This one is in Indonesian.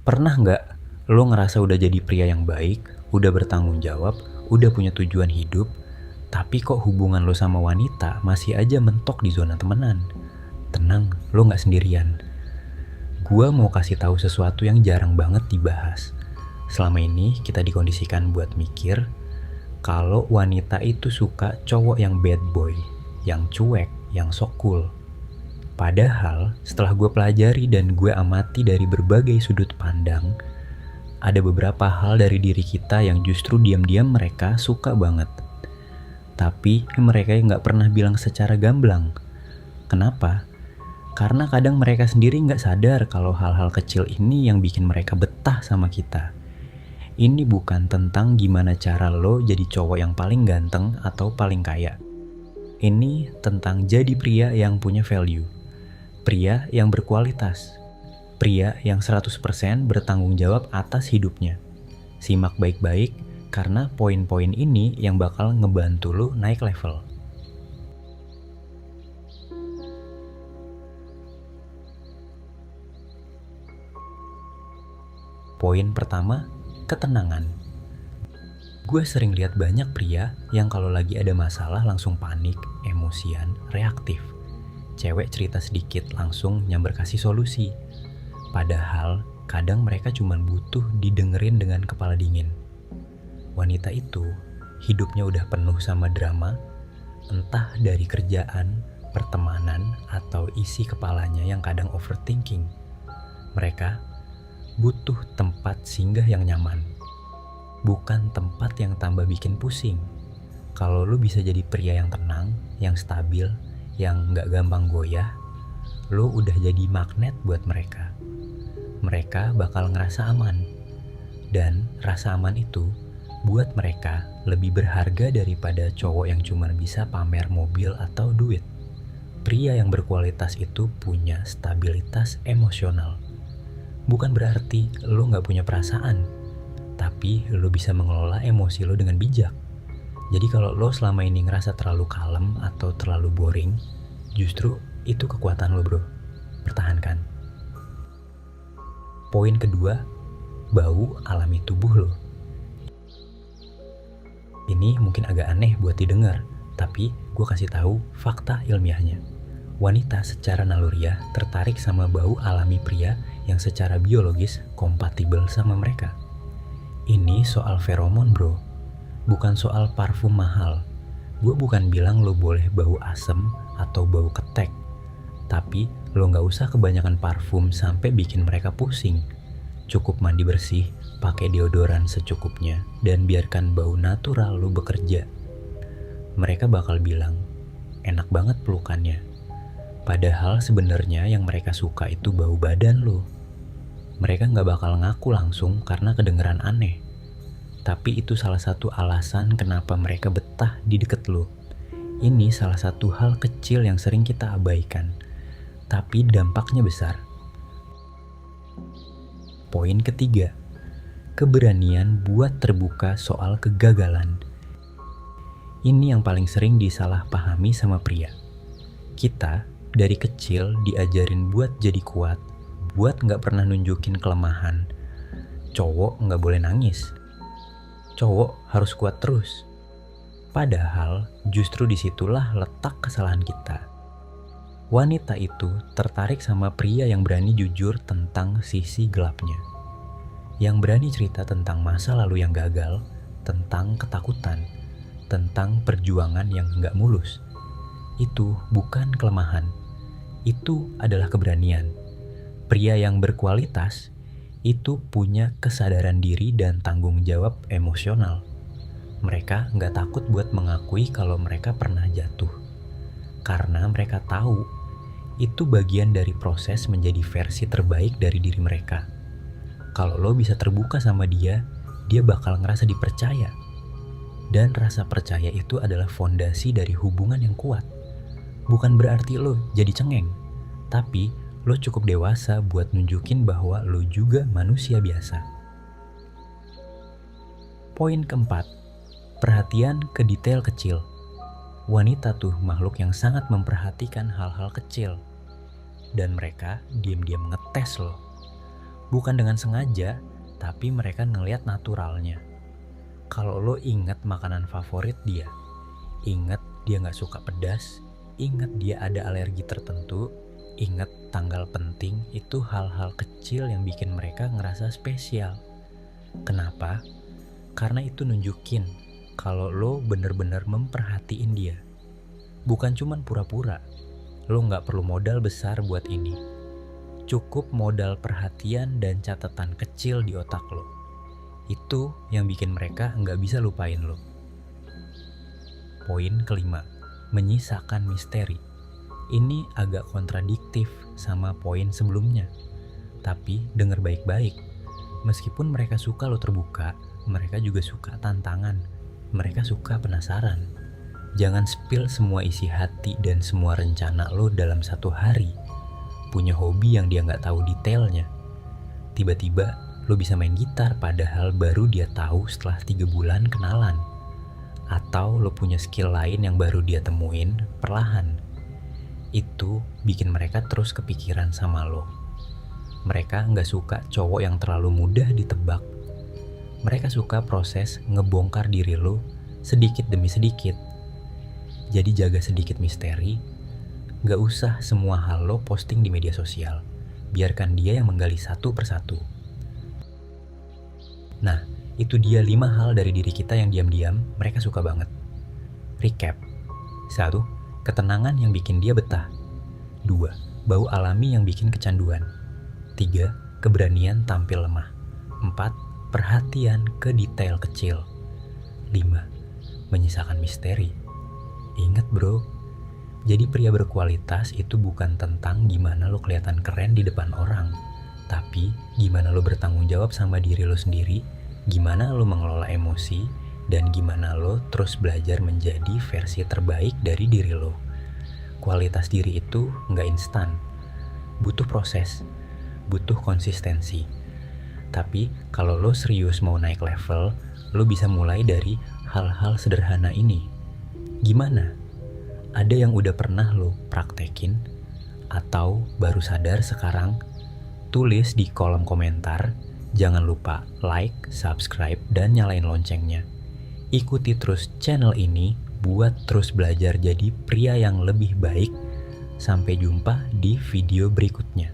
Pernah nggak lo ngerasa udah jadi pria yang baik, udah bertanggung jawab, udah punya tujuan hidup, tapi kok hubungan lo sama wanita masih aja mentok di zona temenan? Tenang, lo nggak sendirian. Gua mau kasih tahu sesuatu yang jarang banget dibahas. Selama ini kita dikondisikan buat mikir kalau wanita itu suka cowok yang bad boy, yang cuek, yang sok cool. Padahal setelah gue pelajari dan gue amati dari berbagai sudut pandang, ada beberapa hal dari diri kita yang justru diam-diam mereka suka banget. Tapi mereka yang gak pernah bilang secara gamblang. Kenapa? Karena kadang mereka sendiri gak sadar kalau hal-hal kecil ini yang bikin mereka betah sama kita. Ini bukan tentang gimana cara lo jadi cowok yang paling ganteng atau paling kaya. Ini tentang jadi pria yang punya value. Pria yang berkualitas. Pria yang 100% bertanggung jawab atas hidupnya. Simak baik-baik karena poin-poin ini yang bakal ngebantu lo naik level. Poin pertama, ketenangan. Gue sering lihat banyak pria yang kalau lagi ada masalah langsung panik, emosian, reaktif. Cewek cerita sedikit langsung nyamber kasih solusi. Padahal kadang mereka cuma butuh didengerin dengan kepala dingin. Wanita itu hidupnya udah penuh sama drama, entah dari kerjaan, pertemanan, atau isi kepalanya yang kadang overthinking. Mereka butuh tempat singgah yang nyaman, bukan tempat yang tambah bikin pusing. Kalau lu bisa jadi pria yang tenang, yang stabil, yang gak gampang goyah, lo udah jadi magnet buat mereka. Mereka bakal ngerasa aman. Dan rasa aman itu buat mereka lebih berharga daripada cowok yang cuma bisa pamer mobil atau duit. Pria yang berkualitas itu punya stabilitas emosional. Bukan berarti lo gak punya perasaan, tapi lo bisa mengelola emosi lo dengan bijak. Jadi kalau lo selama ini ngerasa terlalu kalem atau terlalu boring, justru itu kekuatan lo bro. Pertahankan. Poin kedua, bau alami tubuh lo. Ini mungkin agak aneh buat didengar, tapi gue kasih tahu fakta ilmiahnya. Wanita secara naluriah tertarik sama bau alami pria yang secara biologis kompatibel sama mereka. Ini soal feromon bro. Bukan soal parfum mahal. Gue bukan bilang lo boleh bau asem atau bau ketek. Tapi lo gak usah kebanyakan parfum sampai bikin mereka pusing. Cukup mandi bersih, pakai deodoran secukupnya, dan biarkan bau natural lo bekerja. Mereka bakal bilang, enak banget pelukannya. Padahal sebenarnya yang mereka suka itu bau badan lo. Mereka gak bakal ngaku langsung karena kedengeran aneh. Tapi itu salah satu alasan kenapa mereka betah di deket lo. Ini salah satu hal kecil yang sering kita abaikan, tapi dampaknya besar. Poin ketiga, keberanian buat terbuka soal kegagalan. Ini yang paling sering disalahpahami sama pria. Kita dari kecil diajarin buat jadi kuat, buat gak pernah nunjukin kelemahan. Cowok gak boleh nangis. Cowok harus kuat terus. Padahal justru disitulah letak kesalahan kita. Wanita itu tertarik sama pria yang berani jujur tentang sisi gelapnya. Yang berani cerita tentang masa lalu yang gagal, tentang ketakutan, tentang perjuangan yang gak mulus. Itu bukan kelemahan. Itu adalah keberanian. Pria yang berkualitas itu punya kesadaran diri dan tanggung jawab emosional. Mereka gak takut buat mengakui kalau mereka pernah jatuh. Karena mereka tahu itu bagian dari proses menjadi versi terbaik dari diri mereka. Kalau lo bisa terbuka sama dia, dia bakal ngerasa dipercaya. Dan rasa percaya itu adalah fondasi dari hubungan yang kuat. Bukan berarti lo jadi cengeng, tapi lo cukup dewasa buat nunjukin bahwa lo juga manusia biasa. Poin keempat, perhatian ke detail kecil. Wanita tuh makhluk yang sangat memperhatikan hal-hal kecil. Dan mereka diam-diam ngetes lo. Bukan dengan sengaja, tapi mereka ngelihat naturalnya. Kalau lo inget makanan favorit dia, inget dia gak suka pedas, inget dia ada alergi tertentu, inget tanggal penting, itu hal-hal kecil yang bikin mereka ngerasa spesial. Kenapa? Karena itu nunjukin kalau lo bener-bener memperhatiin dia. Bukan cuman pura-pura, lo gak perlu modal besar buat ini. Cukup modal perhatian dan catatan kecil di otak lo. Itu yang bikin mereka nggak bisa lupain lo. Poin kelima, menyisakan misteri. Ini agak kontradiktif sama poin sebelumnya. Tapi denger baik-baik. Meskipun mereka suka lo terbuka, mereka juga suka tantangan. Mereka suka penasaran. Jangan spill semua isi hati dan semua rencana lo dalam satu hari. Punya hobi yang dia nggak tahu detailnya. Tiba-tiba lo bisa main gitar padahal baru dia tahu setelah 3 bulan kenalan. Atau lo punya skill lain yang baru dia temuin perlahan. Itu bikin mereka terus kepikiran sama lo. Mereka nggak suka cowok yang terlalu mudah ditebak. Mereka suka proses ngebongkar diri lo sedikit demi sedikit. Jadi jaga sedikit misteri. Nggak usah semua hal lo posting di media sosial. Biarkan dia yang menggali satu persatu. Nah, itu dia 5 hal dari diri kita yang diam-diam mereka suka banget. Recap. 1. Ketenangan yang bikin dia betah. 2. Bau alami yang bikin kecanduan. 3. Keberanian tampil lemah. 4. Perhatian ke detail kecil. 5. Menyisakan misteri. Ingat bro, jadi pria berkualitas itu bukan tentang gimana lo kelihatan keren di depan orang, tapi gimana lo bertanggung jawab sama diri lo sendiri, gimana lo mengelola emosi, dan gimana lo terus belajar menjadi versi terbaik dari diri lo. Kualitas diri itu nggak instan, butuh proses, butuh konsistensi. Tapi kalau lo serius mau naik level, lo bisa mulai dari hal-hal sederhana ini. Gimana? Ada yang udah pernah lo praktekin? Atau baru sadar sekarang? Tulis di kolom komentar. Jangan lupa like, subscribe, dan nyalain loncengnya. Ikuti terus channel ini buat terus belajar jadi pria yang lebih baik. Sampai jumpa di video berikutnya.